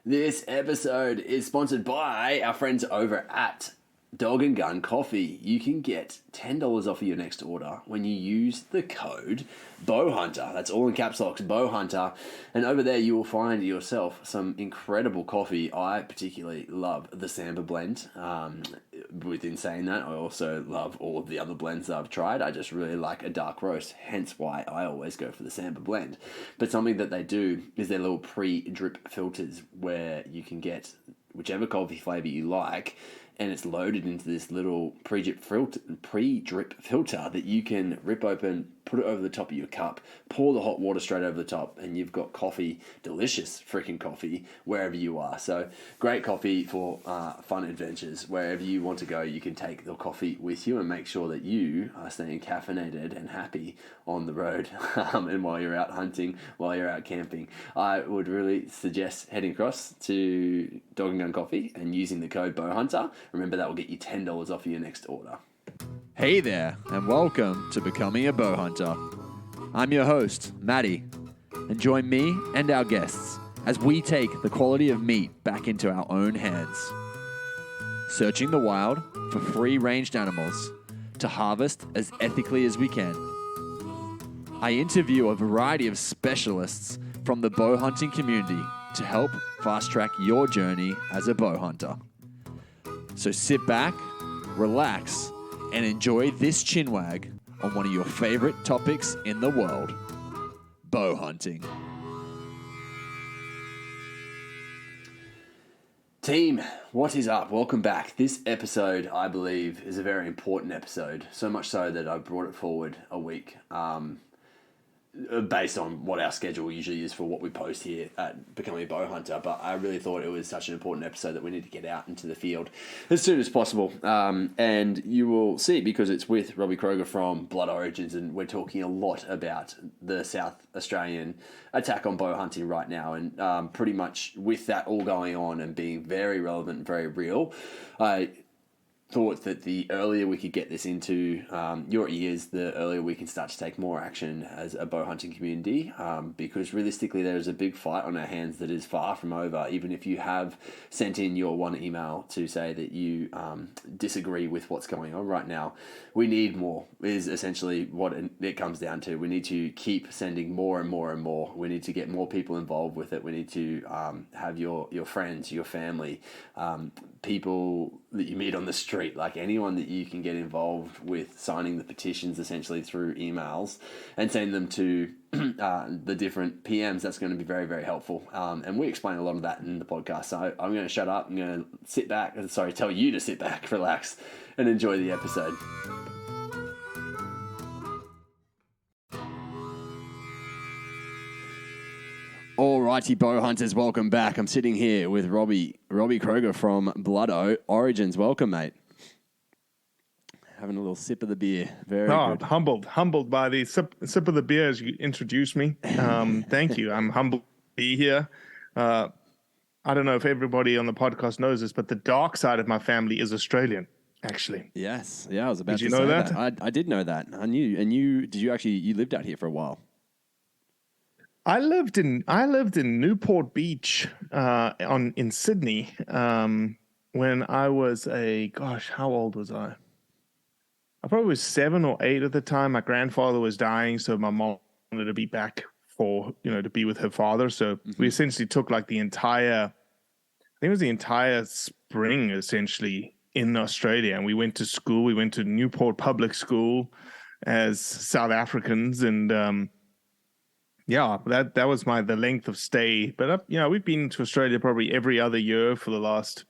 This episode is sponsored by our friends over at Dog and Gun Coffee. You can get $10 off of your next order when you use the code Bowhunter. That's all in caps locks, Bowhunter. And over there you will find yourself some incredible coffee. I particularly love the Samba blend. Within saying that, I also love all of the other blends that I've tried. I just really like a dark roast, hence why I always go for the Samba blend. But something that they do is their little pre-drip filters where you can get whichever coffee flavor you like, and it's loaded into this little pre-drip filter that you can rip open, put it over the top of your cup, pour the hot water straight over the top, and you've got coffee, delicious freaking coffee, wherever you are. So great coffee for fun adventures. Wherever you want to go, you can take the coffee with you and make sure that you are staying caffeinated and happy on the road and while you're out hunting, while you're out camping. I would really suggest heading across to Dog and Gun Coffee and using the code Bowhunter. Remember, that will get you $10 off of your next order. Hey there, and welcome to Becoming a Bowhunter. I'm your host, Matty, and join me and our guests as we take the quality of meat back into our own hands, searching the wild for free-ranged animals to harvest as ethically as we can. I interview a variety of specialists from the bow hunting community to help fast-track your journey as a bow hunter. So sit back, relax, and enjoy this chinwag on one of your favorite topics in the world, bow hunting. Team, what is up? Welcome back. This episode, I believe, is a very important episode, so much so that I brought it forward a week based on what our schedule usually is for what we post here at Becoming a Bowhunter. But I really thought it was such an important episode that we need to get out into the field as soon as possible. And you will see, because it's with Robbie Kroger from Blood Origins, and we're talking a lot about the South Australian attack on bow hunting right now. And pretty much with that all going on and being very relevant and very real, I thought that the earlier we could get this into your ears, the earlier we can start to take more action as a bow hunting community, because realistically there is a big fight on our hands that is far from over. Even if you have sent in your one email to say that you disagree with what's going on right now, we need more, is essentially what it comes down to. We need to keep sending more and more and more. We need to get more people involved with it. We need to have your friends, your family, people that you meet on the street, like anyone that you can get involved with signing the petitions essentially through emails and send them to the different PMs. That's going to be very, very helpful. And we explain a lot of that in the podcast. So I'm going to shut up. I'm going to tell you to sit back, relax, and enjoy the episode. Alrighty, bow hunters, welcome back. I'm sitting here with Robbie Kroger from Blood Origins. Welcome, mate. Having a little sip of the beer. Very good. Humbled by the sip of the beer as you introduced me. Thank you. I'm humbled to be here. I don't know if everybody on the podcast knows this, but the dark side of my family is Australian, actually. Yes. Yeah, I was about to say that. Did you know that? I did know that. I knew. And you lived out here for a while? I lived in Newport Beach in Sydney when I was how old was I? I probably was 7 or 8 at the time. My grandfather was dying, so my mom wanted to be back to be with her father. So we essentially took like the entire spring essentially in Australia, and we went to school. We went to Newport Public School as South Africans, and that was the length of stay. But we've been to Australia probably every other year for the last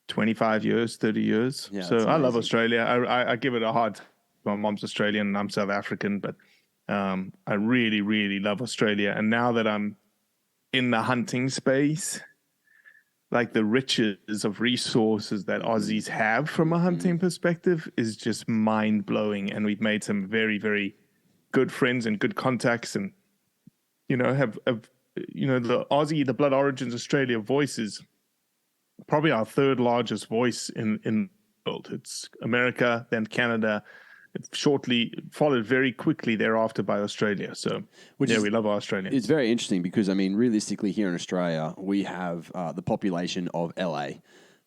25 years, 30 years. Yeah, so I love Australia. I give it a hard time. My mom's Australian and I'm South African, but I really, really love Australia. And now that I'm in the hunting space, like the riches of resources that Aussies have from a hunting perspective is just mind blowing. And we've made some very, very good friends and good contacts, and the Blood Origins Australia voice is probably our third largest voice in the world. It's America, then Canada, shortly followed very quickly thereafter by Australia. So we love our Australians. It's very interesting because, I mean, realistically here in Australia, we have the population of LA.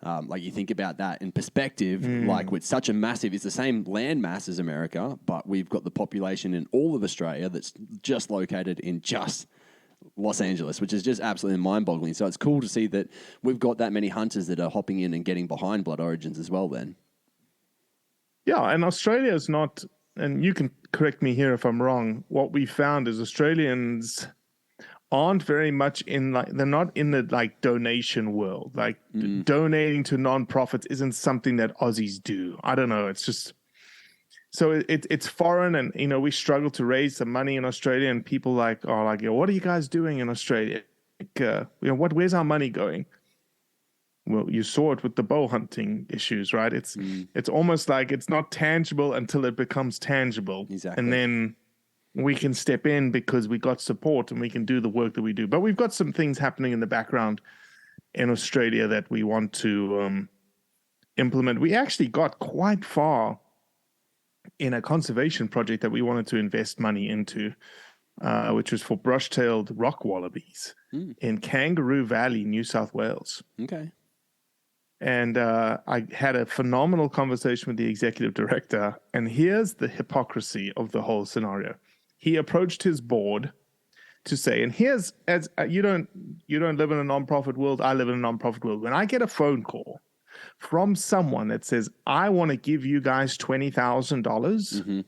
Like you think about that in perspective, like with such a massive, it's the same land mass as America, but we've got the population in all of Australia that's just located in just Los Angeles, which is just absolutely mind-boggling. So it's cool to see that we've got that many hunters that are hopping in and getting behind Blood Origins as well then. Yeah, and Australia is not, and you can correct me here if I'm wrong, what we found is Australians aren't very much in, like, they're not in the like donation world. Like donating to non-profits isn't something that Aussies do. I don't know. It's just, so it's foreign, and you know, we struggle to raise some money in Australia, and people are like, what are you guys doing in Australia? Like, where's our money going? Well, you saw it with the bow hunting issues, right? It's almost like it's not tangible until it becomes tangible. Exactly. And then we can step in because we got support and we can do the work that we do. But we've got some things happening in the background in Australia that we want to implement. We actually got quite far in a conservation project that we wanted to invest money into, which was for brush-tailed rock wallabies in Kangaroo Valley, New South Wales. Okay. And I had a phenomenal conversation with the executive director. And here's the hypocrisy of the whole scenario. He approached his board to say, and here's, as you don't live in a nonprofit world, I live in a nonprofit world. When I get a phone call from someone that says, I want to give you guys $20,000,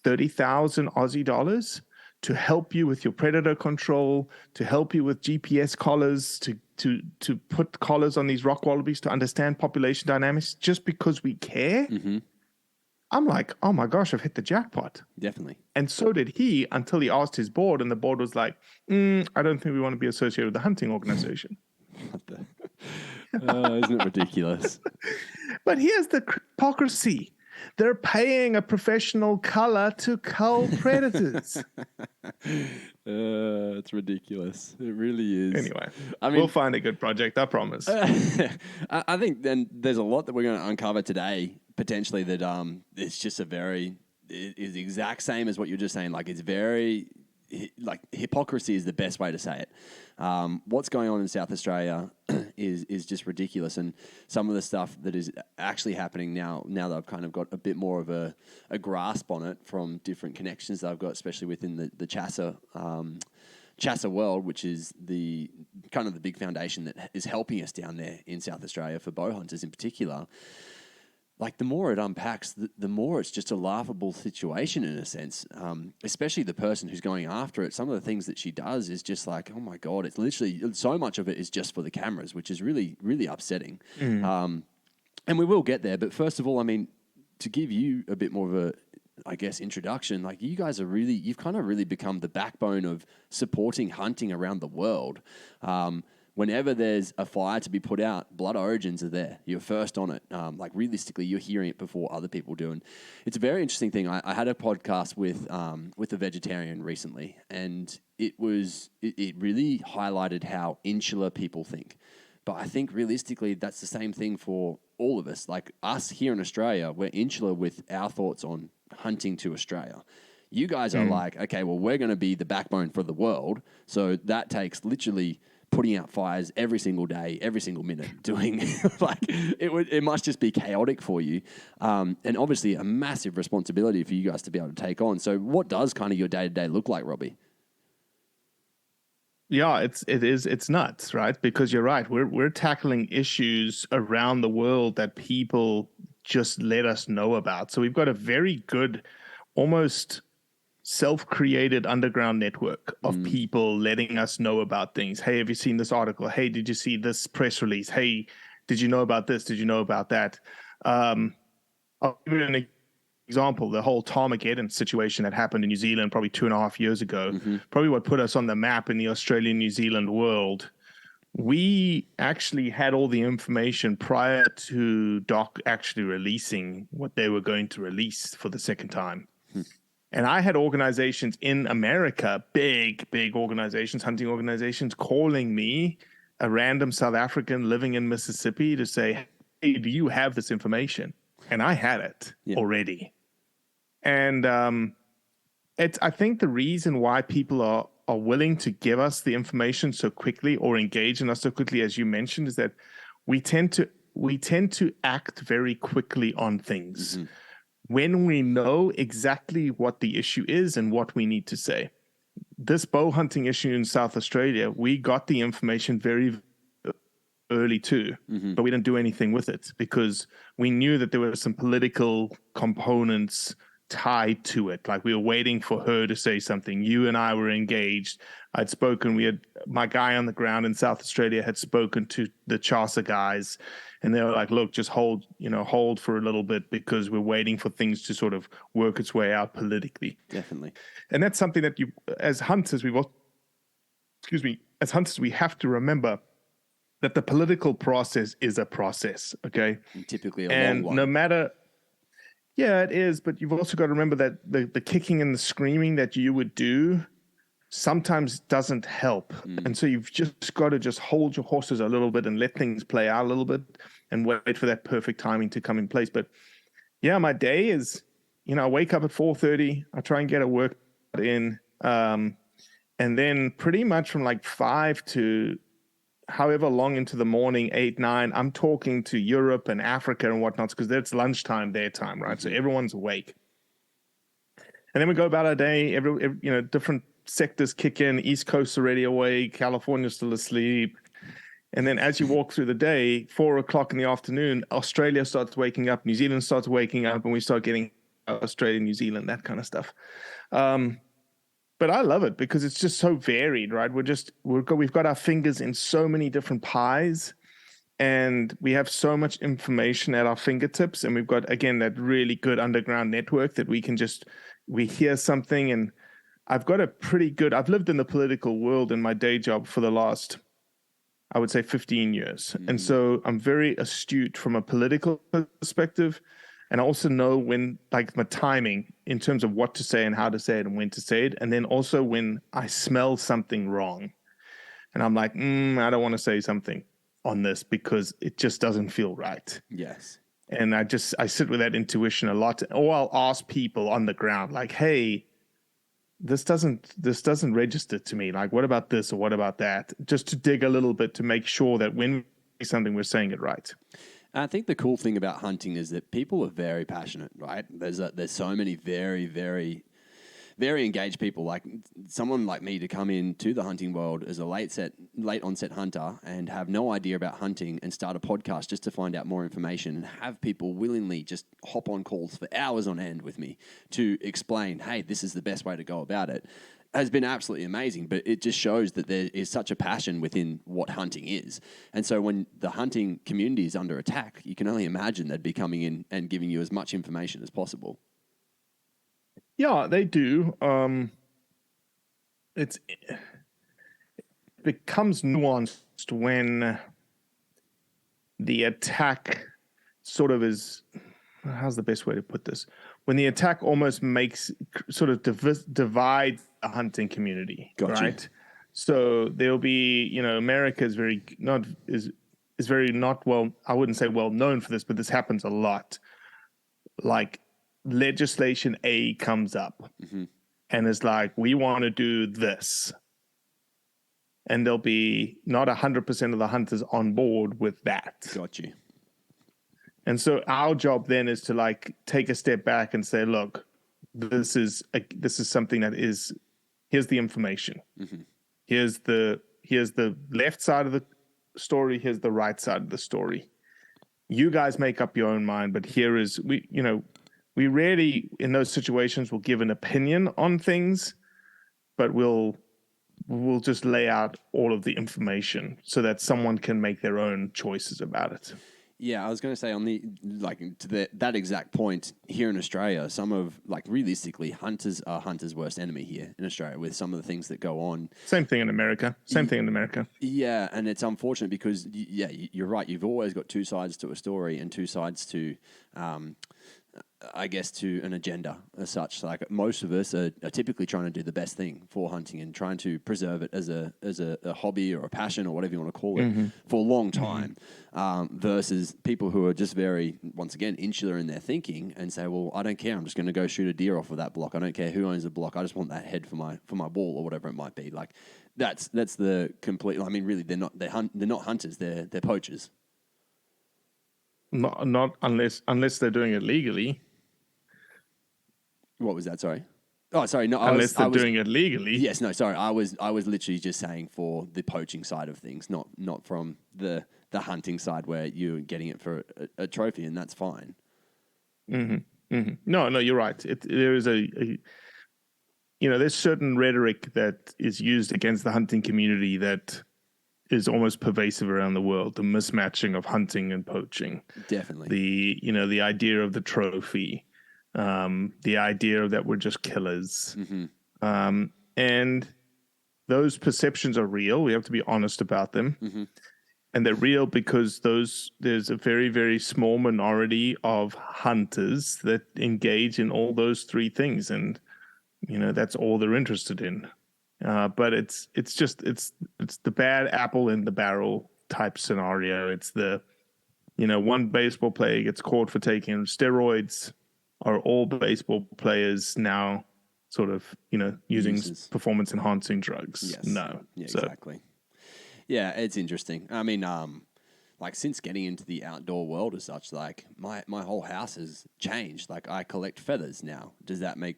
30,000 Aussie dollars to help you with your predator control, to help you with GPS collars, to put collars on these rock wallabies to understand population dynamics just because we care, I'm like, oh my gosh, I've hit the jackpot. Definitely. And so did he, until he asked his board, and the board was like, I don't think we want to be associated with the hunting organization. Isn't it ridiculous? But here's the hypocrisy. They're paying a professional culler to cull predators. It's ridiculous. It really is. Anyway, we'll find a good project, I promise. I think then there's a lot that we're going to uncover today, potentially, that it's just is the exact same as what you're just saying. Like, it's very, like, hypocrisy is the best way to say it. What's going on in South Australia is just ridiculous, and some of the stuff that is actually happening now that I've kind of got a bit more of a grasp on it from different connections that I've got, especially within the Chassa world, which is the kind of the big foundation that is helping us down there in South Australia for bow hunters in particular. Like, the more it unpacks, the more it's just a laughable situation in a sense, especially the person who's going after it. Some of the things that she does is just like, oh my God, it's literally, so much of it is just for the cameras, which is really, really upsetting. And we will get there. But first of all, I mean, to give you a bit more of a, I guess, introduction, like, you guys are you've kind of really become the backbone of supporting hunting around the world. Whenever there's a fire to be put out, Blood Origins are there. You're first on it. Like, realistically, you're hearing it before other people do. And it's a very interesting thing. I had a podcast with a vegetarian recently, and it really highlighted how insular people think. But I think realistically, that's the same thing for all of us. Like, us here in Australia, we're insular with our thoughts on hunting to Australia. You guys are like, okay, well, we're going to be the backbone for the world. So that takes literally putting out fires every single day, every single minute, doing like it must just be chaotic for you, and obviously a massive responsibility for you guys to be able to take on. So, what does kind of your day to day look like, Robbie? Yeah, it's nuts, right? Because you're right, we're tackling issues around the world that people just let us know about. So we've got a very good, almost self-created underground network of people letting us know about things. Hey, have you seen this article? Hey, did you see this press release? Hey, did you know about this? Did you know about that? I'll give you an example. The whole Tarmageddon situation that happened in New Zealand probably 2.5 years ago, probably what put us on the map in the Australian-New Zealand world. We actually had all the information prior to Doc actually releasing what they were going to release for the second time. And I had organizations in America, big organizations, hunting organizations, calling me, a random South African living in Mississippi, to say, hey, do you have this information? And I had it already. And I think the reason why people are willing to give us the information so quickly or engage in us so quickly, as you mentioned, is that we tend to act very quickly on things when we know exactly what the issue is and what we need to say. This bow hunting issue in South Australia, we got the information very early too, but we didn't do anything with it because we knew that there were some political components tied to it. Like we were waiting for her to say something. You and I were engaged. I'd spoken. My guy on the ground in South Australia had spoken to the Chaucer guys, and they were like, "Look, just hold for a little bit because we're waiting for things to sort of work its way out politically." Definitely. And that's something that as hunters, we have to remember that the political process is a process. Okay, and typically a long one. No matter. Yeah, it is, but you've also got to remember that the kicking and the screaming that you would do sometimes doesn't help. And so you've just got to just hold your horses a little bit and let things play out a little bit and wait for that perfect timing to come in place. But yeah, my day is, I wake up at 4:30, I try and get a workout in, and then pretty much from like 5 to however long into the morning, 8, 9, I'm talking to Europe and Africa and whatnot because it's lunchtime their time, right? So everyone's awake. And then we go about our day. Different sectors kick in. East Coast's already awake. California's still asleep. And then as you walk through the day, 4 o'clock in the afternoon, Australia starts waking up. New Zealand starts waking up, and we start getting Australia, New Zealand, that kind of stuff. But I love it because it's just so varied, right? We've got our fingers in so many different pies, and we have so much information at our fingertips. And we've got, again, that really good underground network that we hear something. And I've lived in the political world in my day job for the last, I would say 15 years. And so I'm very astute from a political perspective. And I also know when, like, my timing in terms of what to say and how to say it and when to say it. And then also when I smell something wrong and I'm like, I don't want to say something on this because it just doesn't feel right. Yes. And I sit with that intuition a lot. Or I'll ask people on the ground, like, hey, this doesn't register to me. Like, what about this or what about that? Just to dig a little bit to make sure that when we say something, we're saying it right. I think the cool thing about hunting is that people are very passionate, right? There's so many very, very, very engaged people. Like someone like me to come into the hunting world as a late onset hunter and have no idea about hunting and start a podcast just to find out more information and have people willingly just hop on calls for hours on end with me to explain, hey, this is the best way to go about it, has been absolutely amazing. But it just shows that there is such a passion within what hunting is. And so when the hunting community is under attack, you can only imagine they'd be coming in and giving you as much information as possible. Yeah, they do. It becomes nuanced when the attack sort of is, how's the best way to put this? When the attack almost divides the hunting community, Gotcha. Right? So there'll be, America is very not well, I wouldn't say well known for this, but this happens a lot. Like legislation A comes up and is like, we want to do this. And there'll be not 100% of the hunters on board with that. Got you. And so our job then is to like take a step back and say, look, this is something that is, here's the information. Here's the left side of the story. Here's the right side of the story. You guys make up your own mind, but here is, we rarely in those situations will give an opinion on things, but we'll just lay out all of the information so that someone can make their own choices about it. Yeah, I was going to say that exact point here in Australia, realistically, hunters are hunters' worst enemy here in Australia with some of the things that go on. Same thing in America. Yeah, and it's unfortunate because, you're right. You've always got two sides to a story and two sides to I guess, to an agenda as such. Like most of us are typically trying to do the best thing for hunting and trying to preserve it as a hobby or a passion or whatever you want to call it for a long time, versus people who are just very, once again, insular in their thinking and say, well, I don't care. I'm just going to go shoot a deer off of that block. I don't care who owns the block. I just want that head for my wall or whatever it might be. Like that's the complete. I mean, really, they're not hunters. They're poachers. Not unless they're doing it legally. What was that? Sorry. Oh, sorry. No, unless they're doing it legally. Yes. No. Sorry. I was literally just saying for the poaching side of things, not from the hunting side where you're getting it for a trophy, and that's fine. No, you're right. There is there's certain rhetoric that is used against the hunting community that is almost pervasive around the world. The mismatching of hunting and poaching. Definitely. The idea of the trophy. The idea that we're just killers. And those perceptions are real. We have to be honest about them. And they're real because there's a very, very small minority of hunters that engage in all those three things. And, that's all they're interested in. But it's the bad apple in the barrel type scenario. It's the, one baseball player gets caught for taking steroids. Are all baseball players now sort of, using performance enhancing drugs? Yes. No. Yeah, exactly. Yeah, it's interesting. I mean, like since getting into the outdoor world as such, like my whole house has changed. Like I collect feathers now. Does that make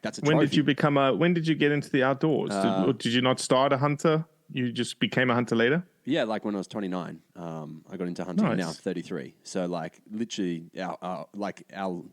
that's a trophy? When did you get into the outdoors? Did you not start a hunter? You just became a hunter later? Yeah, like when I was 29, I got into hunting. Nice. Now I'm 33. So like literally our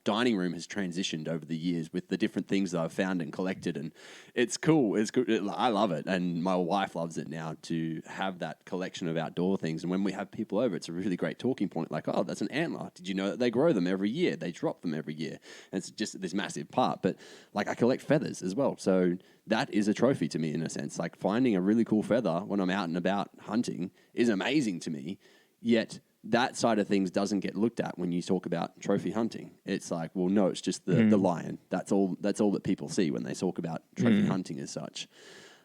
dining room has transitioned over the years with the different things that I've found and collected, and it's cool. It's good. I love it, and my wife loves it now to have that collection of outdoor things. And when we have people over, it's a really great talking point. Like, oh, that's an antler. Did you know that they grow them every year? They drop them every year. And it's just this massive part. But like I collect feathers as well, so that is a trophy to me in a sense. Like finding a really cool feather when I'm out and about hunting is amazing to me, yet that side of things doesn't get looked at when you talk about trophy hunting. It's like, well, no, it's just the lion. That's all that people see when they talk about trophy hunting as such.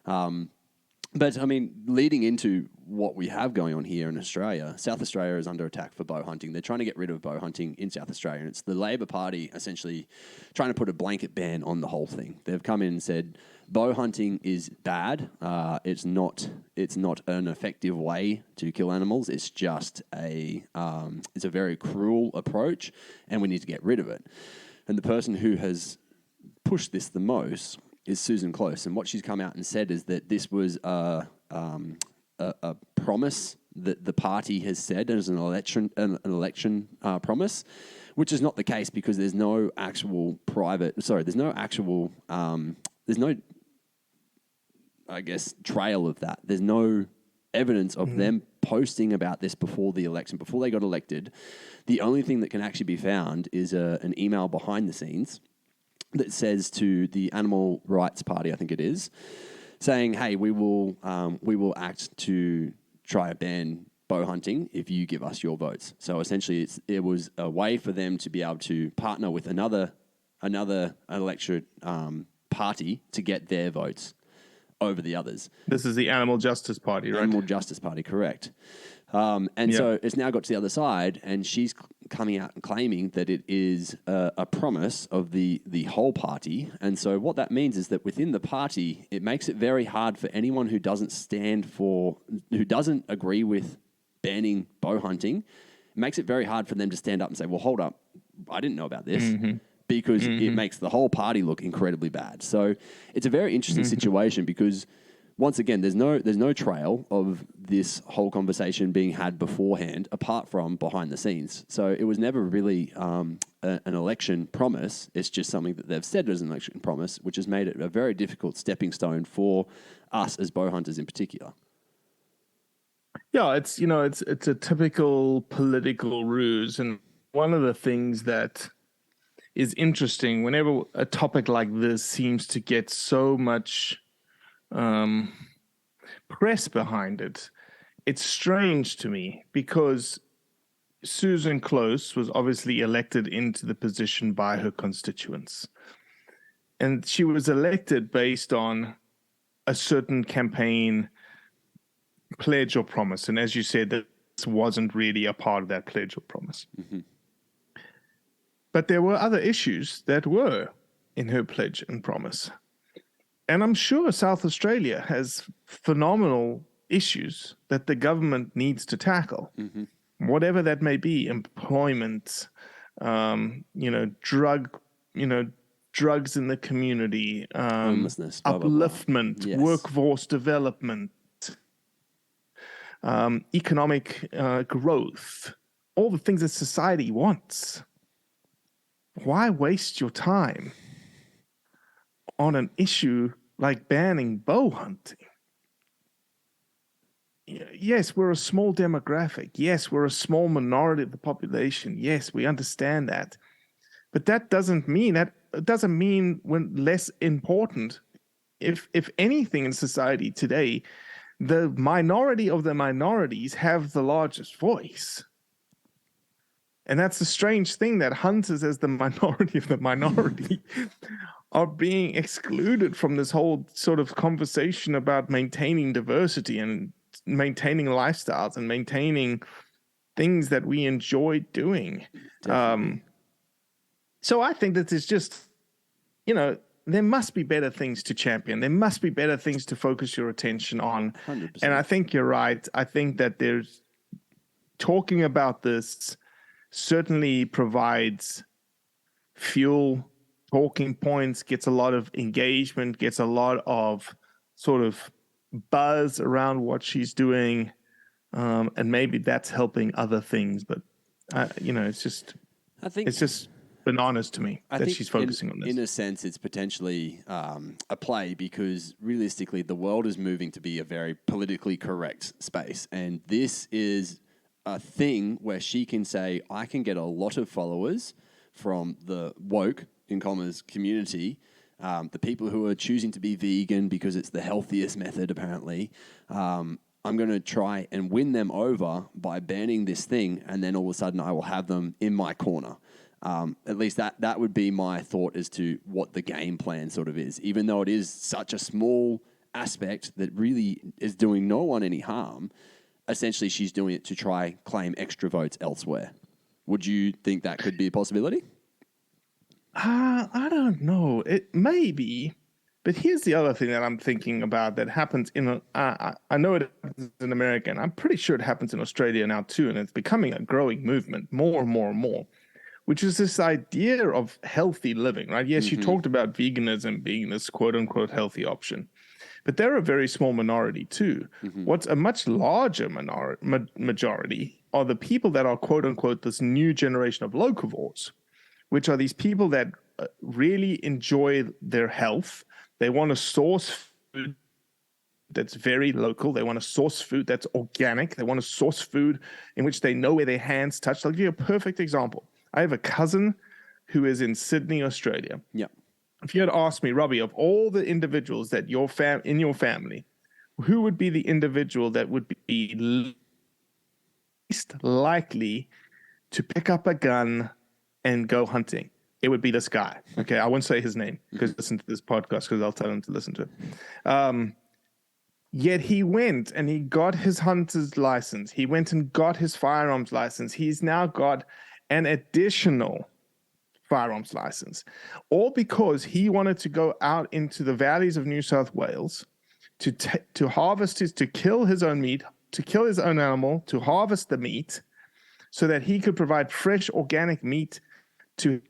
But I mean, leading into what we have going on here in Australia, South Australia is under attack for bow hunting. They're trying to get rid of bow hunting in South Australia, and it's the Labor Party essentially trying to put a blanket ban on the whole thing. They've come in and said bow hunting is bad. It's not an effective way to kill animals. It's just it's a very cruel approach, and we need to get rid of it. And the person who has pushed this the most is Susan Close, and what she's come out and said is that this was a promise that the party has said as an election promise, which is not the case because there's no I guess trail of that. There's no evidence of them posting about this before the election, before they got elected. The only thing that can actually be found is an email behind the scenes that says to the Animal Rights Party, I think it is, saying, "Hey, we will act to try to ban bow hunting if you give us your votes." So essentially, it was a way for them to be able to partner with another electorate party to get their votes over the others. This is the Animal Justice Party, right? Animal Justice Party, correct. So it's now got to the other side, and she's coming out and claiming that it is a promise of the whole party. And so what that means is that within the party, it makes it very hard for anyone who doesn't agree with banning bow hunting. It makes it very hard for them to stand up and say, well, hold up, I didn't know about this. Because it makes the whole party look incredibly bad. So it's a very interesting situation because, once again, there's no trail of this whole conversation being had beforehand, apart from behind the scenes. So it was never really an election promise. It's just something that they've said as an election promise, which has made it a very difficult stepping stone for us as bow hunters in particular. Yeah, it's a typical political ruse, and one of the things that is interesting whenever a topic like this seems to get so much press behind it. It's strange to me because Susan Close was obviously elected into the position by her constituents. And she was elected based on a certain campaign pledge or promise. And as you said, this wasn't really a part of that pledge or promise. Mm-hmm. But there were other issues that were in her pledge and promise. And I'm sure South Australia has phenomenal issues that the government needs to tackle, Mm-hmm. whatever that may be, employment, drugs in the community, Homelessness, blah, blah, blah. upliftment, Yes. workforce development, economic growth, all the things that society wants. Why waste your time on an issue like banning bow hunting? Yes, we're a small demographic. Yes, we're a small minority of the population. Yes, we understand that. But that doesn't mean we're less important. If anything in society today, the minority of the minorities have the largest voice. And that's the strange thing, that hunters, as the minority of the minority, are being excluded from this whole sort of conversation about maintaining diversity and maintaining lifestyles and maintaining things that we enjoy doing. So I think that there's just, there must be better things to champion. There must be better things to focus your attention on. 100%. And I think you're right. I think that there's talking about this certainly provides fuel, talking points, gets a lot of engagement, gets a lot of sort of buzz around what she's doing. And maybe that's helping other things. But, it's just bananas to me that she's focusing on this. In a sense, it's potentially a play, because realistically, the world is moving to be a very politically correct space. And this is a thing where she can say, I can get a lot of followers from the woke, in commas, community, the people who are choosing to be vegan because it's the healthiest method, apparently. I'm going to try and win them over by banning this thing, and then all of a sudden I will have them in my corner. At least that would be my thought as to what the game plan sort of is, even though it is such a small aspect that really is doing no one any harm. Essentially, she's doing it to try claim extra votes elsewhere. Would you think that could be a possibility? I don't know. It may be, but here's the other thing that I'm thinking about that happens I know it happens in America, and I'm pretty sure it happens in Australia now too, and it's becoming a growing movement more and more and more, which is this idea of healthy living, right? Yes, you talked about veganism being this quote-unquote healthy option, but they're a very small minority too. What's a much larger majority are the people that are quote-unquote this new generation of locavores, which are these people that really enjoy their health. They want to source food that's very local. They want to source food that's organic. They want to source food in which they know where their hands touch. I'll give you a perfect example. I have a cousin who is in Sydney, Australia. Yeah. If you had asked me, Robbie, of all the individuals that in your family, who would be the individual that would be least likely to pick up a gun and go hunting? It would be this guy. Okay, I won't say his name because listen to this podcast, because I'll tell him to listen to it. Yet he went and he got his hunter's license. He went and got his firearms license. He's now got an additional firearms license, all because he wanted to go out into the valleys of New South Wales to harvest to kill his own meat, to kill his own animal, to harvest the meat, so that he could provide fresh organic meat to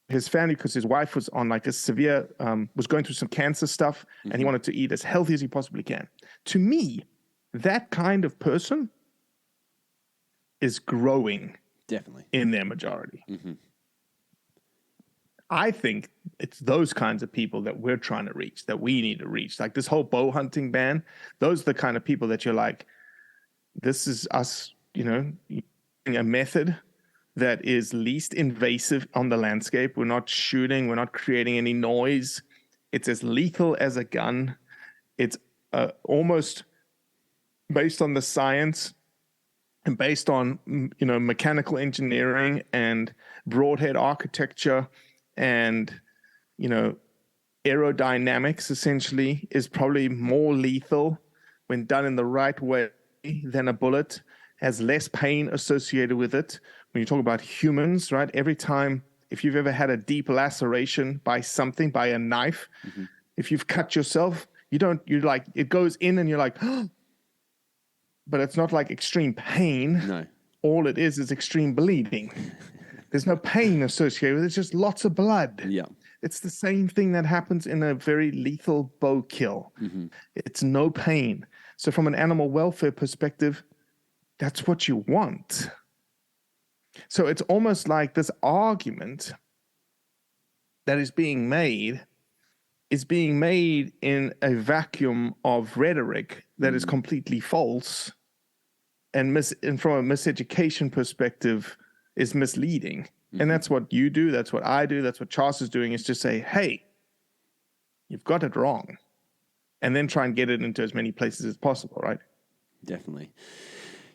his family, because his wife was on like a severe, was going through some cancer stuff, and he wanted to eat as healthy as he possibly can. To me, that kind of person is growing Definitely in their majority. I think it's those kinds of people that we're trying to reach, that we need to reach. Like this whole bow hunting ban, those are the kind of people that you're like, this is us, a method that is least invasive on the landscape. We're not shooting. We're not creating any noise. It's as lethal as a gun. It's almost based on the science and based on, mechanical engineering and broadhead architecture and, aerodynamics, essentially, is probably more lethal when done in the right way than a bullet, has less pain associated with it. When you talk about humans, right? Every time, if you've ever had a deep laceration by something, by a knife, if you've cut yourself, it goes in and you're like, but it's not like extreme pain. No. All it is extreme bleeding. There's no pain associated with it. It's just lots of blood. Yeah. It's the same thing that happens in a very lethal bow kill. It's no pain. So from an animal welfare perspective, that's what you want. So it's almost like this argument that is being made in a vacuum of rhetoric that is completely false and from a miseducation perspective is misleading. And that's what you do. That's what I do. That's what Charles is doing, is to say, hey, you've got it wrong. And then try and get it into as many places as possible, right? Definitely.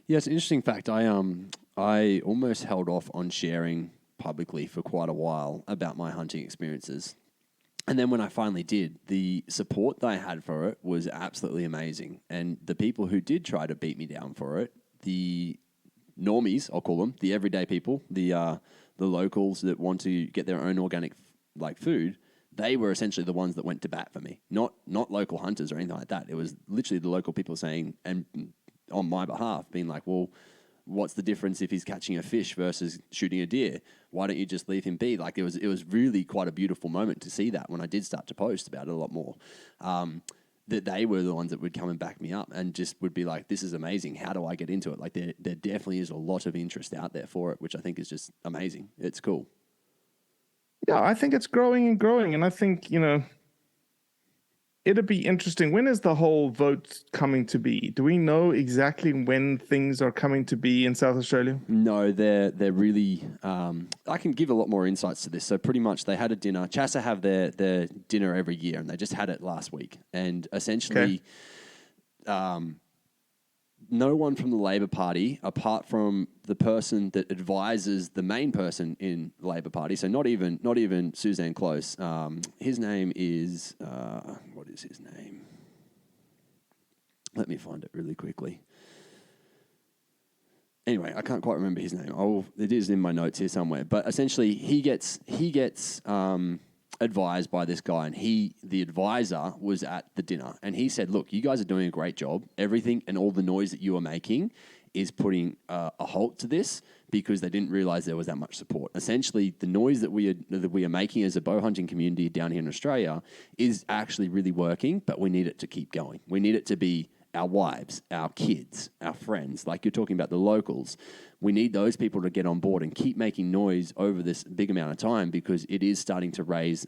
Yeah, it's an interesting fact. I almost held off on sharing publicly for quite a while about my hunting experiences. And then when I finally did, the support that I had for it was absolutely amazing. And the people who did try to beat me down for it, the normies, I'll call them, the everyday people, the locals that want to get their own organic food, they were essentially the ones that went to bat for me, not local hunters or anything like that. It was literally the local people saying, and on my behalf, being like, well, what's the difference if he's catching a fish versus shooting a deer? Why don't you just leave him be? Like, it was really quite a beautiful moment to see that when I did start to post about it a lot more. That they were the ones that would come and back me up and just would be like, this is amazing. How do I get into it? Like, there definitely is a lot of interest out there for it, which I think is just amazing. It's cool. Yeah, I think it's growing and growing. And I think, it'd be interesting. When is the whole vote coming to be? Do we know exactly when things are coming to be in South Australia? No, they're really... I can give a lot more insights to this. So pretty much they had a dinner. Chassa have their dinner every year, and they just had it last week. And essentially... no one from the Labor Party, apart from the person that advises the main person in the Labor Party, so not even Suzanne Close. His name is what is his name? Let me find it really quickly. Anyway, I can't quite remember his name. It is in my notes here somewhere. But essentially, he gets advised by this guy, and the advisor was at the dinner, and he said, look, you guys are doing a great job. Everything and all the noise that you are making is putting a halt to this, because they didn't realize there was that much support. Essentially, the noise that we are making as a bow hunting community down here in Australia is actually really working, but we need it to keep going. We need it to be our wives, our kids, our friends, like you're talking about the locals. We need those people to get on board and keep making noise over this big amount of time, because it is starting to raise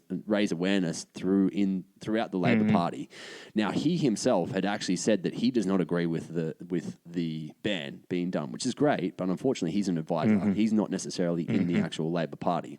awareness throughout the Labor Party. Now, he himself had actually said that he does not agree with the ban being done, which is great, but unfortunately he's an advisor. He's not necessarily in the actual Labor Party.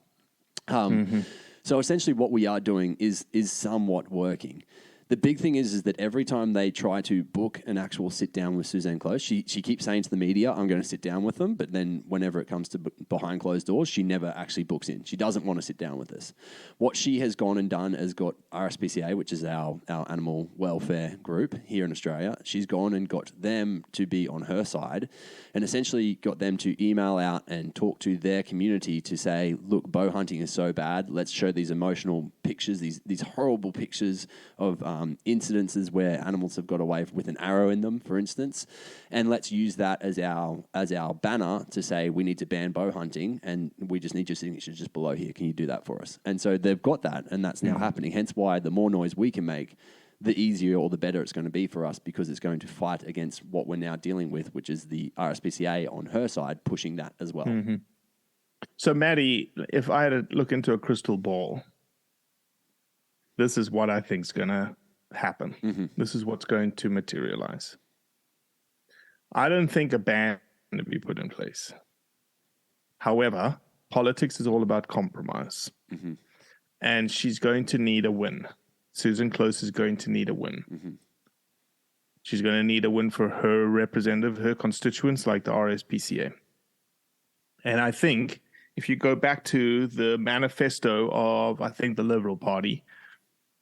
So essentially what we are doing is somewhat working. The big thing is that every time they try to book an actual sit down with Suzanne Close, she keeps saying to the media, I'm going to sit down with them. But then whenever it comes to behind closed doors, she never actually books in. She doesn't want to sit down with us. What she has gone and done is got RSPCA, which is our animal welfare group here in Australia. She's gone and got them to be on her side, and essentially got them to email out and talk to their community to say, look, bow hunting is so bad. Let's show these emotional pictures, these horrible pictures of incidences where animals have got away with an arrow in them, for instance, and let's use that as our banner to say we need to ban bow hunting, and we just need your signature just below here. Can you do that for us? And so they've got that, and that's now happening. Hence why the more noise we can make, the easier or the better it's going to be for us, because it's going to fight against what we're now dealing with, which is the RSPCA on her side pushing that as well. So, Matty, if I had to look into a crystal ball, this is what I think is going to happen. This is what's going to materialize. I don't think a ban is going to be put in place. However, politics is all about compromise. And she's going to need a win. Susan Close is going to need a win. She's going to need a win for her representative, her constituents, like the RSPCA. And I think if you go back to the manifesto of, I think, the Liberal Party,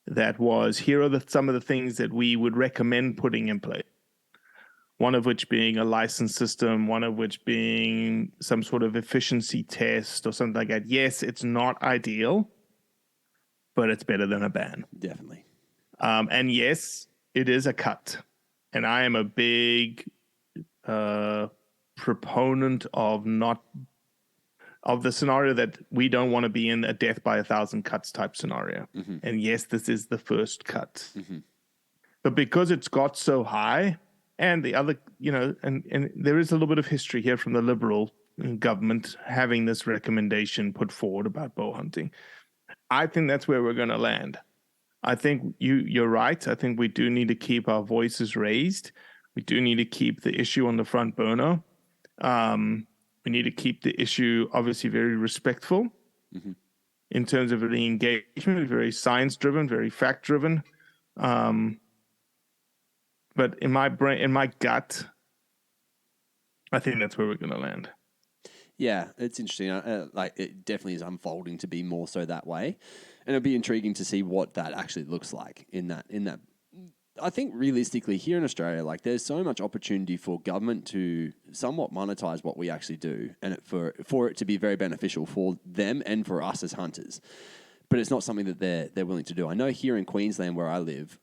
that was, here are some of the things that we would recommend putting in place. One of which being a license system, one of which being some sort of efficiency test or something like that. Yes, it's not ideal, but it's better than a ban. Definitely. And yes, it is a cut. And I am a big proponent of the scenario that we don't want to be in, a death by 1,000 cuts type scenario. Mm-hmm. And yes, this is the first cut. Mm-hmm. But because it's got so high, and the other, and there is a little bit of history here from the Liberal government having this recommendation put forward about bow hunting, I think that's where we're going to land. I think you're right. I think we do need to keep our voices raised. We do need to keep the issue on the front burner. We need to keep the issue obviously very respectful in terms of the engagement, very science-driven, very fact-driven. But in my brain, in my gut, I think that's where we're going to land. Yeah, it's interesting. It definitely is unfolding to be more so that way, and it'll be intriguing to see what that actually looks like in that. I think realistically here in Australia, like there's so much opportunity for government to somewhat monetize what we actually do, and for it to be very beneficial for them and for us as hunters. But it's not something that they're willing to do. I know here in Queensland where I live,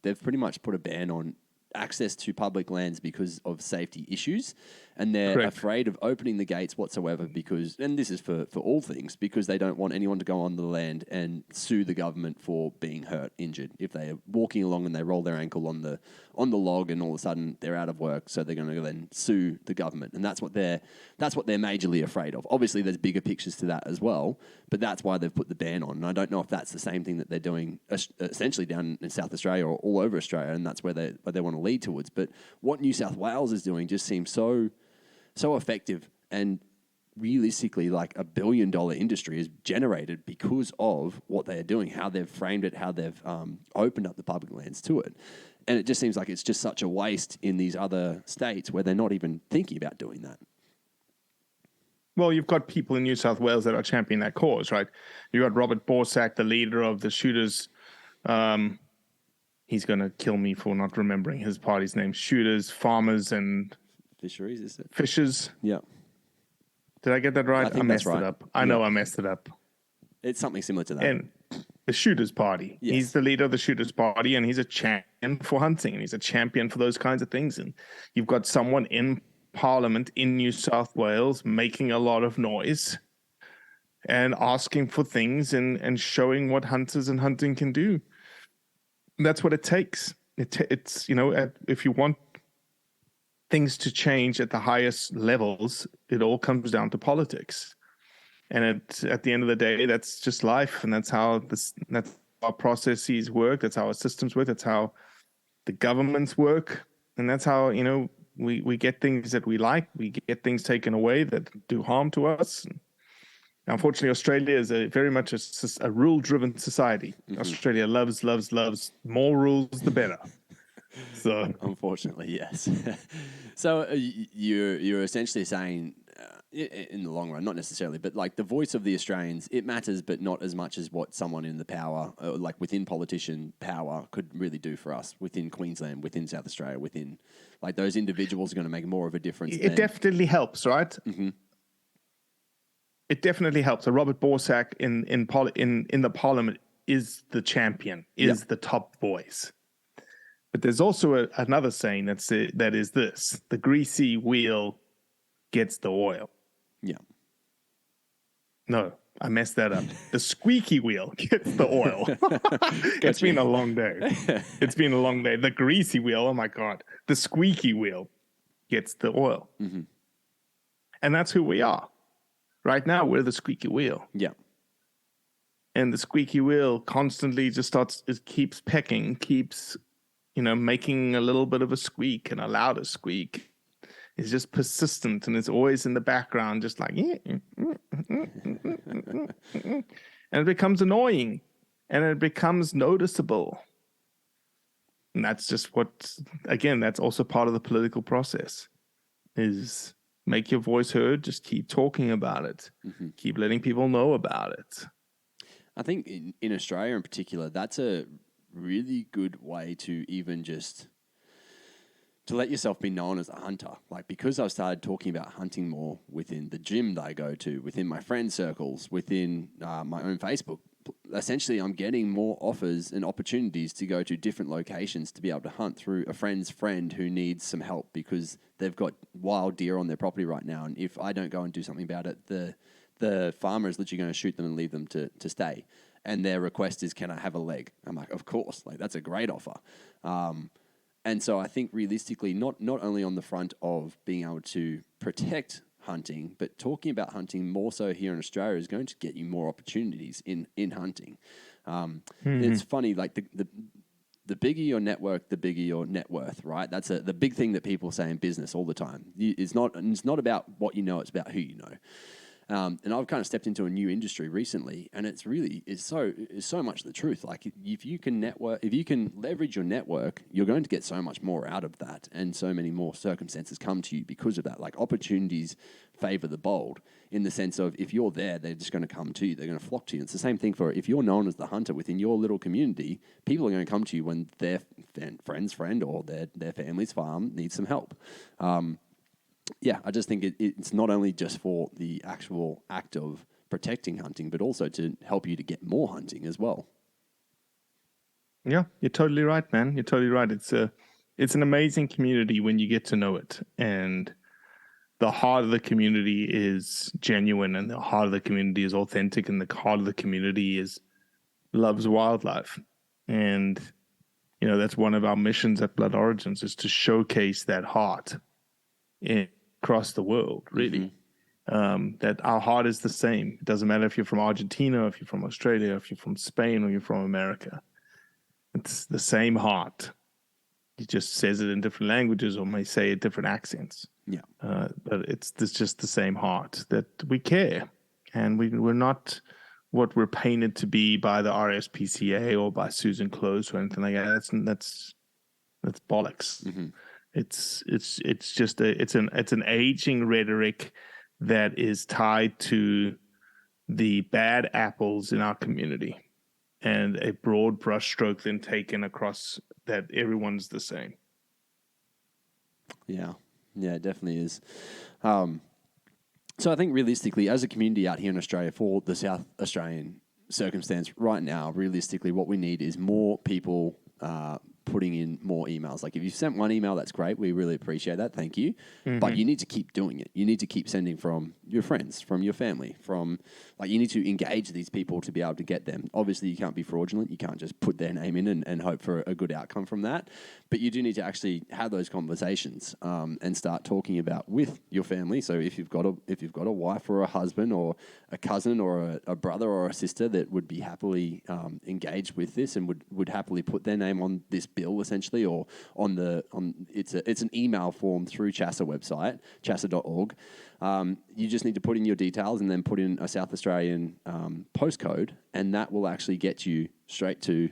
they've pretty much put a ban on access to public lands because of safety issues, and they're afraid of opening the gates whatsoever because, and this is for all things, because they don't want anyone to go on the land and sue the government for being hurt, injured. If they are walking along and they roll their ankle on the log and all of a sudden they're out of work, so they're going to then sue the government, and that's what they're majorly afraid of. Obviously, there's bigger pictures to that as well, but that's why they've put the ban on. And I don't know if that's the same thing that they're doing essentially down in South Australia or all over Australia, and that's where they want to lead towards. But what New South Wales is doing just seems so effective, and realistically, like $1 billion industry is generated because of what they are doing, how they've framed it, how they've opened up the public lands to it. And it just seems like it's just such a waste in these other states where they're not even thinking about doing that. Well, you've got people in New South Wales that are championing that cause, right? You've got Robert Borsak, the leader of the shooters. He's going to kill me for not remembering his party's name. Shooters, Farmers, and Fisheries, is it? Fishers. Yeah. Did I get that right? I think that's right. It up. I know I messed it up. It's something similar to that. And the Shooters Party. Yes. He's the leader of the Shooters Party, and he's a champion for hunting, and he's a champion for those kinds of things. And you've got someone in Parliament in New South Wales making a lot of noise and asking for things and showing what hunters and hunting can do. That's what it takes. It's if you want things to change at the highest levels, it all comes down to politics. And at the end of the day, that's just life, and that's how our processes work. That's how our systems work. That's how the governments work, and that's how we get things that we like. We get things taken away that do harm to us. Unfortunately, Australia is very much a rule-driven society. Mm-hmm. Australia loves more rules, the better. So, unfortunately, yes. So you're essentially saying, in the long run, not necessarily, but like the voice of the Australians, it matters, but not as much as what someone in the power, like within politician power, could really do for us within Queensland, within South Australia, within like those individuals are going to make more of a difference. It definitely helps, right? Mm-hmm. It definitely helps. So Robert Borsak in the Parliament is the champion, is the top voice. But there's also another saying that is this: the greasy wheel gets the oil. Yeah. No, I messed that up. The squeaky wheel gets the oil. It's been a long day. It's been a long day. The greasy wheel, oh my God. The squeaky wheel gets the oil. Mm-hmm. And that's who we are. Right now, we're the squeaky wheel. Yeah. And the squeaky wheel constantly just keeps pecking, keeps, making a little bit of a squeak and a louder squeak. It's just persistent, and it's always in the background, just like, and it becomes annoying, and it becomes noticeable. And that's just again, that's also part of the political process, is make your voice heard, just keep talking about it, keep letting people know about it. I think in Australia in particular, that's a really good way to even just to let yourself be known as a hunter. Like, because I've started talking about hunting more within the gym that I go to, within my friend circles, within my own Facebook, essentially I'm getting more offers and opportunities to go to different locations to be able to hunt through a friend's friend who needs some help because they've got wild deer on their property right now. And if I don't go and do something about it, the farmer is literally going to shoot them and leave them to stay. And their request is, can I have a leg? I'm like, of course, like that's a great offer. And so I think realistically, not only on the front of being able to protect hunting, but talking about hunting more so here in Australia is going to get you more opportunities in hunting. It's funny, like the bigger your network, the bigger your net worth, right? That's the big thing that people say in business all the time. It's not about what you know, it's about who you know. And I've kind of stepped into a new industry recently, and it's so much the truth. Like if you can leverage your network, you're going to get so much more out of that, and so many more circumstances come to you because of that. Like opportunities favor the bold, in the sense of if you're there, they're just going to come to you. They're going to flock to you. It's the same thing for if you're known as the hunter within your little community. People are going to come to you when their friend's friend or their family's farm needs some help. Yeah, I just think it's not only just for the actual act of protecting hunting, but also to help you to get more hunting as well. Yeah, you're totally right, man. You're totally right. It's an amazing community when you get to know it. And the heart of the community is genuine, and the heart of the community is authentic, and the heart of the community loves wildlife. And, that's one of our missions at Blood Origins, is to showcase that heart across the world, really. That our heart is the same. It doesn't matter if you're from Argentina, if you're from Australia, if you're from Spain, or you're from America. It's the same heart. He just says it in different languages, or may say it different accents. Yeah. But it's just the same heart, that we care. And we're not what we're painted to be by the RSPCA or by Susan Close or anything like that. That's bollocks. It's just it's an aging rhetoric that is tied to the bad apples in our community, and a broad brushstroke then taken across that everyone's the same. Yeah, it definitely is. So I think realistically, as a community out here in Australia, for the South Australian circumstance right now, realistically, what we need is more people putting in more emails. Like if you've sent one email, that's great. We really appreciate that. Thank you. But you need to keep doing it. You need to keep sending from your friends, from your family, you need to engage these people to be able to get them. Obviously, you can't be fraudulent. You can't just put their name in and hope for a good outcome from that. But you do need to actually have those conversations and start talking about with your family. So if you've got a wife or a husband or a cousin or a brother or a sister that would be happily engaged with this and would happily put their name on this bill essentially, or it's an email form through CHASA website, chasa.org. You just need to put in your details and then put in a South Australian postcode, and that will actually get you straight to.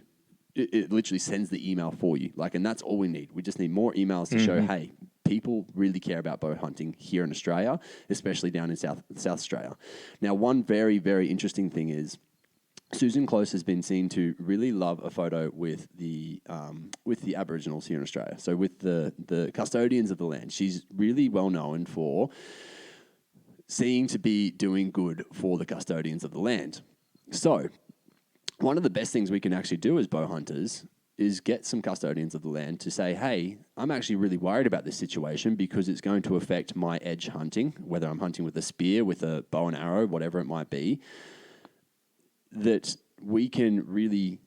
It literally sends the email for you, and that's all we need. We just need more emails to show, hey, people really care about bow hunting here in Australia, especially down in South Australia. Now, one very, very interesting thing is Susan Close has been seen to really love a photo with the Aboriginals here in Australia. So with the custodians of the land, she's really well known for seeming to be doing good for the custodians of the land. So one of the best things we can actually do as bow hunters is get some custodians of the land to say, hey, I'm actually really worried about this situation because it's going to affect my edge hunting, whether I'm hunting with a spear, with a bow and arrow, whatever it might be, that we can really,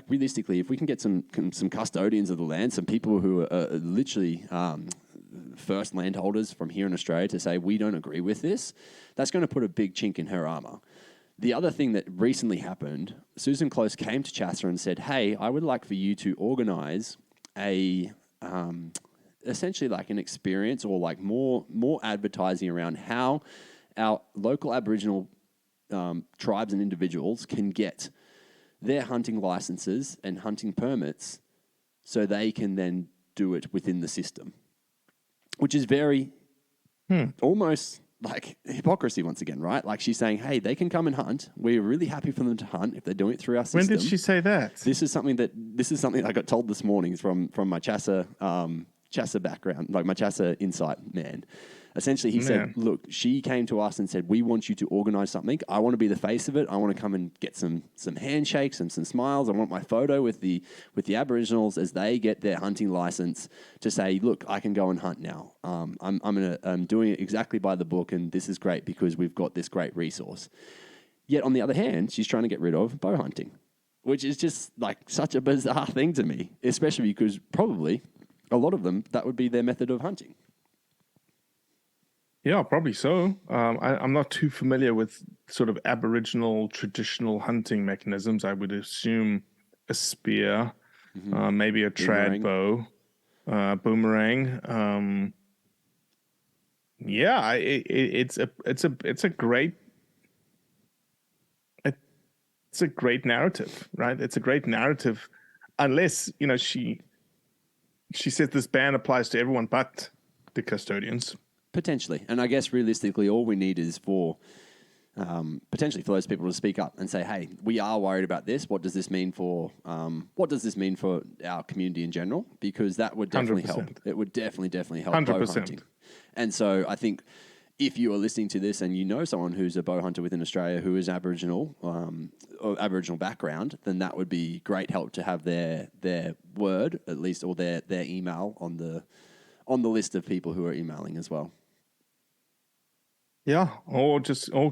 realistically, if we can get some custodians of the land, some people who are literally first landholders from here in Australia to say, we don't agree with this, that's going to put a big chink in her armor. The other thing that recently happened, Susan Close came to CHASA and said, hey, I would like for you to organize essentially an experience or more advertising around how our local Aboriginal tribes and individuals can get their hunting licenses and hunting permits so they can then do it within the system, which is very almost like hypocrisy once again, right? Like she's saying, hey, they can come and hunt. We're really happy for them to hunt if they're doing it through our system. When did she say that? This is something I got told this morning from my Chassa background, like my Chassa insight man. Essentially, he said, look, she came to us and said, we want you to organize something. I want to be the face of it. I want to come and get some handshakes and some smiles. I want my photo with the Aboriginals as they get their hunting license to say, look, I can go and hunt now. I'm doing it exactly by the book, and this is great because we've got this great resource. Yet, on the other hand, she's trying to get rid of bow hunting, which is just like such a bizarre thing to me, especially because probably a lot of them, that would be their method of hunting. Yeah, probably so. I'm not too familiar with sort of Aboriginal traditional hunting mechanisms. I would assume a spear, maybe a trad bow, boomerang. Yeah, it's a great narrative, right? It's a great narrative, unless she says this ban applies to everyone but the custodians. Potentially. And I guess realistically, all we need is for potentially for those people to speak up and say, hey, we are worried about this. What does this mean for our community in general? Because that would definitely 100%. help. It would definitely help 100%. bow hunting. And so I think if you are listening to this and you know someone who's a bow hunter within Australia who is Aboriginal or Aboriginal background, then that would be great help to have their word, at least, or their email on the list of people who are emailing as well. Yeah, or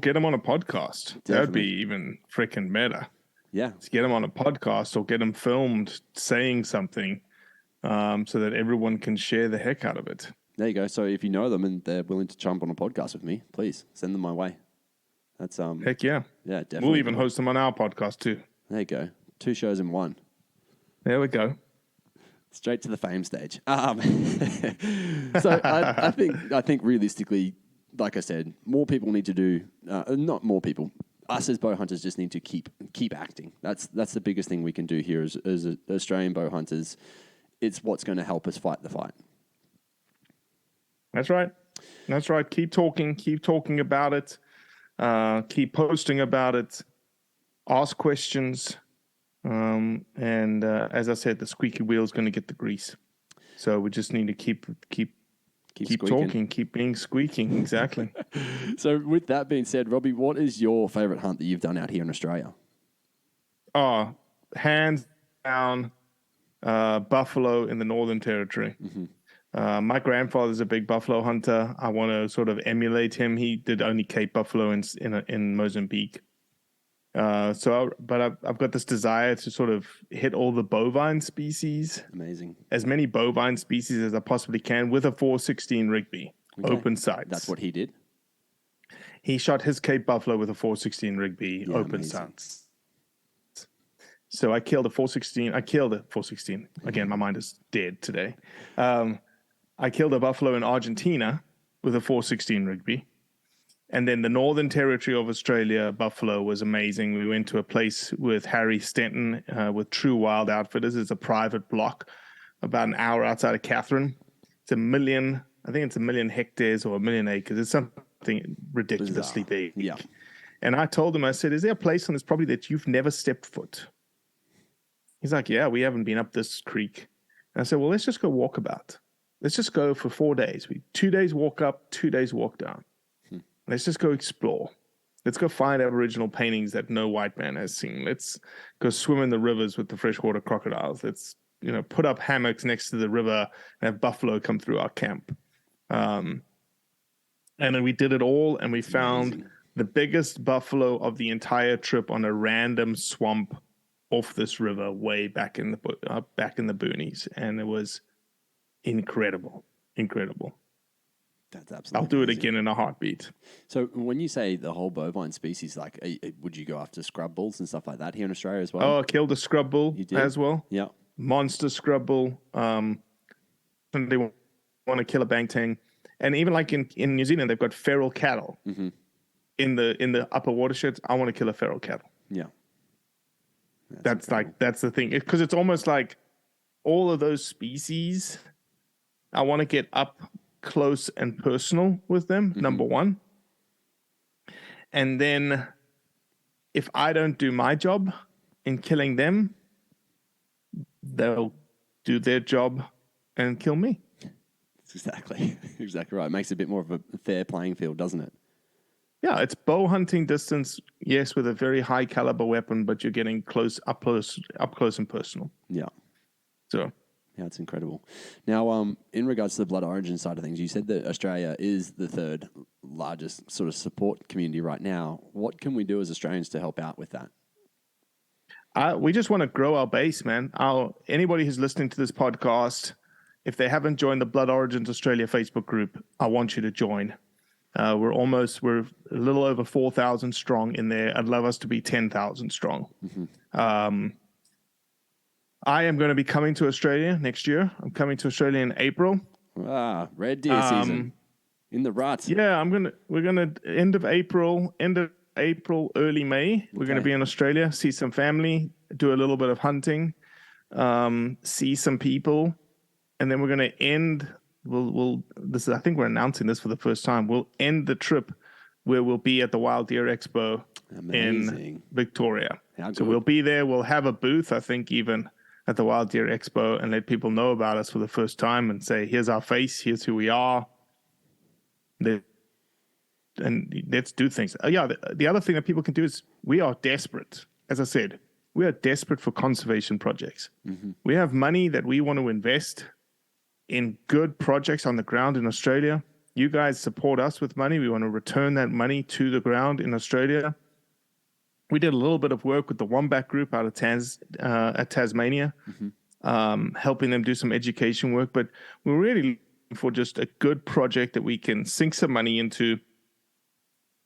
get them on a podcast. Definitely. That'd be even freaking better. Yeah. Just get them on a podcast or get them filmed saying something so that everyone can share the heck out of it. There you go. So if you know them and they're willing to jump on a podcast with me, please send them my way. That's heck yeah. Yeah, definitely. We'll even host them on our podcast too. There you go. 2 shows in one. There we go. Straight to the fame stage. So I think realistically, like I said, more people need to do, not more people, us as bow hunters just need to keep acting. That's the biggest thing we can do here as Australian bow hunters. It's what's going to help us fight the fight. That's right. Keep talking about it. Keep posting about it. Ask questions. And as I said, the squeaky wheel is going to get the grease. So we just need to keep talking, keep being squeaking. Exactly. So with that being said, Robbie, what is your favorite hunt that you've done out here in Australia? Oh, hands down, buffalo in the Northern Territory. Mm-hmm. My grandfather's a big buffalo hunter. I want to sort of emulate him. He did only Cape buffalo in Mozambique. I've got this desire to sort of hit all the bovine species. Amazing. As many bovine species as I possibly can with a 416 Rigby, open sights. That's what he did? He shot his Cape buffalo with a 416 Rigby, open sights. So I killed a 416. Again, my mind is dead today. I killed a buffalo in Argentina with a 416 Rigby. And then the Northern Territory of Australia, buffalo was amazing. We went to a place with Harry Stenton with True Wild Outfitters. It's a private block about an hour outside of Catherine. It's 1 million hectares or 1 million acres. It's something ridiculously big. Yeah. And I told him, I said, is there a place on this property that you've never stepped foot? He's like, yeah, we haven't been up this creek. And I said, well, let's just go walk about. Let's just go for 4 days. 2 days walk up, 2 days walk down. Let's just go explore. Let's go find Aboriginal paintings that no white man has seen. Let's go swim in the rivers with the freshwater crocodiles. Let's, put up hammocks next to the river and have buffalo come through our camp. And then we did it all, and we found the biggest buffalo of the entire trip on a random swamp off this river way back in the boonies, and it was incredible. That's absolutely I'll do it amazing. again in a heartbeat. So when you say the whole bovine species, like, would you go after scrub bulls and stuff like that here in Australia as well? Oh, I killed a scrub bull as well. Yeah. Monster scrub bull. They want to kill a bangtang. And even like in New Zealand, they've got feral cattle. Mm-hmm. In the upper watersheds. I want to kill a feral cattle. Yeah. That's the thing. Because it's almost like all of those species, I want to get up close and personal with them, number one. And then if I don't do my job in killing them, they'll do their job and kill me. That's exactly right. It makes it a bit more of a fair playing field, doesn't it? Yeah, it's bow hunting distance, yes, with a very high caliber weapon, but you're getting up close and personal. Yeah. So yeah, it's incredible. Now, in regards to the Blood Origin side of things, you said that Australia is the third largest sort of support community right now. What can we do as Australians to help out with that? We just want to grow our base, man. Anybody who's listening to this podcast, if they haven't joined the Blood Origins Australia Facebook group, I want you to join. We're a little over 4,000 strong in there. I'd love us to be 10,000 strong. I am going to be coming to Australia next year. I'm coming to Australia in April. Red deer season in the rut. Yeah, we're gonna end of April, early May. We're going to be in Australia, see some family, do a little bit of hunting, see some people, and then we're going to end. I think we're announcing this for the first time. We'll end the trip where we'll be at the Wild Deer Expo in Victoria. So we'll be there. We'll have a booth, I think, even at the Wild Deer Expo, and let people know about us for the first time and say, here's our face, here's who we are. And let's do things. The other thing that people can do is we are desperate. As I said, we are desperate for conservation projects. We have money that we want to invest in good projects on the ground in Australia. You guys support us with money. We want to return that money to the ground in Australia. We did a little bit of work with the Wombat Group out of Tasmania, helping them do some education work. But we're really looking for just a good project that we can sink some money into,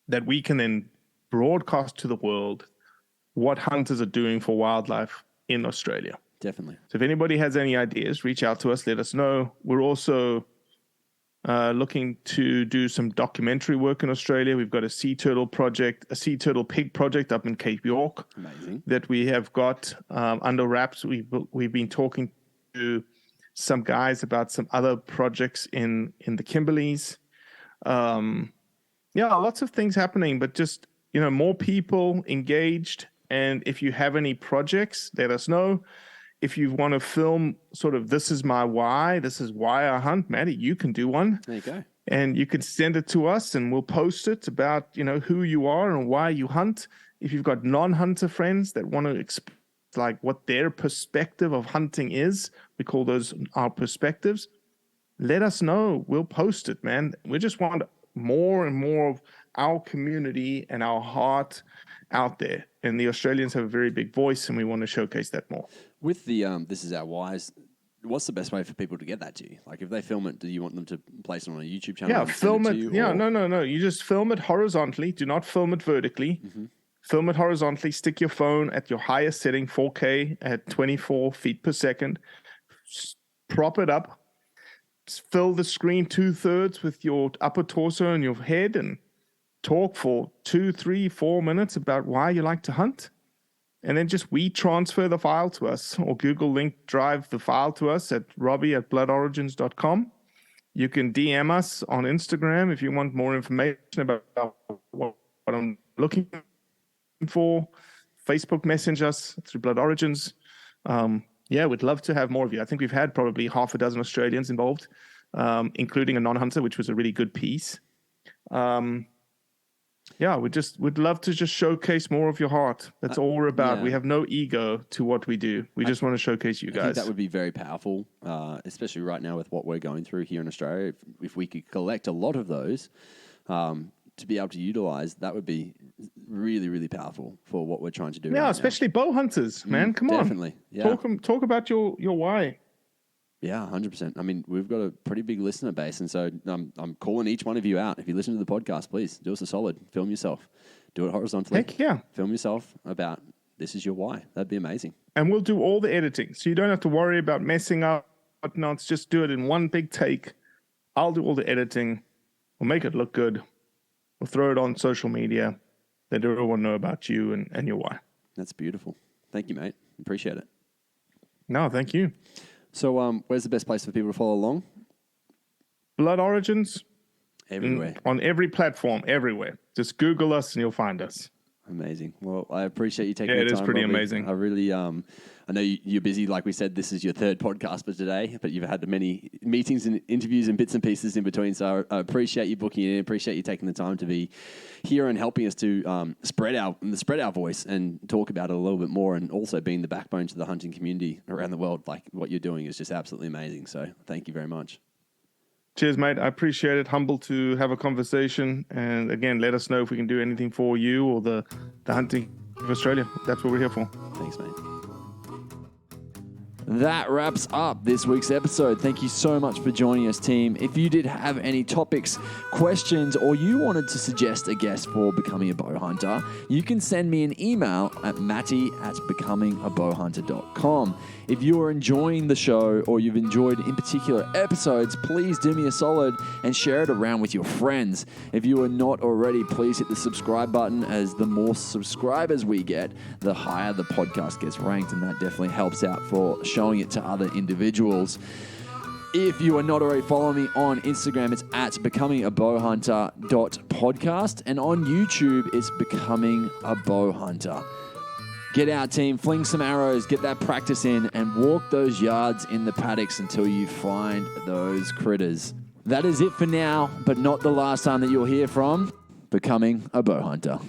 that we can then broadcast to the world what hunters are doing for wildlife in Australia. Definitely. So if anybody has any ideas, reach out to us, let us know. We're also looking to do some documentary work in Australia. We've got a sea turtle pig project up in Cape York. Amazing. That we have got under wraps. We've been talking to some guys about some other projects in the Kimberleys. Lots of things happening, but just, more people engaged. And if you have any projects, let us know. If you want to film sort of, this is my why, this is why I hunt, Matty, you can do one. There you go. And you can send it to us and we'll post it about, who you are and why you hunt. If you've got non-hunter friends that want to what their perspective of hunting is, we call those our perspectives, let us know. We'll post it, man. We just want more and more of our community and our heart out there. And the Australians have a very big voice and we want to showcase that more. With the This Is Our Whys, what's the best way for people to get that to you? Like, if they film it, do you want them to place it on a YouTube channel? Yeah, film it. No. You just film it horizontally. Do not film it vertically. Film it horizontally. Stick your phone at your highest setting, 4K at 24 feet per second. Prop it up. Fill the screen 2/3 with your upper torso and your head and talk for 2, 3, 4 minutes about why you like to hunt. And then just transfer the file to us, or Google Link drive the file to us at robbie@bloodorigins.com. You can DM us on Instagram if you want more information about what I'm looking for. Facebook message us through Blood Origins. We'd love to have more of you. I think we've had probably half a dozen Australians involved, including a non-hunter, which was a really good piece. We'd love to just showcase more of your heart. That's all we're about. We have no ego to what we do. We just want to showcase you guys. I think that would be very powerful, especially right now with what we're going through here in Australia. If we could collect a lot of those to be able to utilize, that would be really, really powerful for what we're trying to do. Yeah, especially bow hunters, man. Come on. Definitely. Yeah. Talk about your why. Yeah, 100%. I mean, we've got a pretty big listener base, and so I'm calling each one of you out. If you listen to the podcast, please do us a solid. Film yourself. Do it horizontally. Heck yeah. Film yourself about this is your why. That'd be amazing. And we'll do all the editing, so you don't have to worry about messing up. No, it's just do it in one big take. I'll do all the editing. We'll make it look good. We'll throw it on social media. Let everyone know about you and your why. That's beautiful. Thank you, mate. Appreciate it. No, thank you. So where's the best place for people to follow along? Blood Origins. Everywhere. On every platform, everywhere. Just Google us and you'll find us. Amazing. Well, I appreciate you taking the time. It is pretty Robbie. amazing. I really, I know you're busy. Like we said, this is your third podcast for today, but you've had many meetings and interviews and bits and pieces in between. So I appreciate you booking in. Appreciate you taking the time to be here and helping us to spread our voice and talk about it a little bit more, and also being the backbone to the hunting community around the world. Like what you're doing is just absolutely amazing. So thank you very much. Cheers, mate. I appreciate it. Humble to have a conversation. And again, let us know if we can do anything for you or the hunting of Australia. That's what we're here for. Thanks, mate. That wraps up this week's episode. Thank you so much for joining us, team. If you did have any topics, questions, or you wanted to suggest a guest for Becoming a Bowhunter, you can send me an email at matty@becomingabowhunter.com. If you are enjoying the show or you've enjoyed in particular episodes, please do me a solid and share it around with your friends. If you are not already, please hit the subscribe button, as the more subscribers we get, the higher the podcast gets ranked, and that definitely helps out for showing it to other individuals. If you are not already following me on Instagram, it's at becomingabowhunter.podcast, and on YouTube, it's Becoming a Bowhunter. Get out, team, fling some arrows, get that practice in, and walk those yards in the paddocks until you find those critters. That is it for now, but not the last time that you'll hear from Becoming a Bowhunter.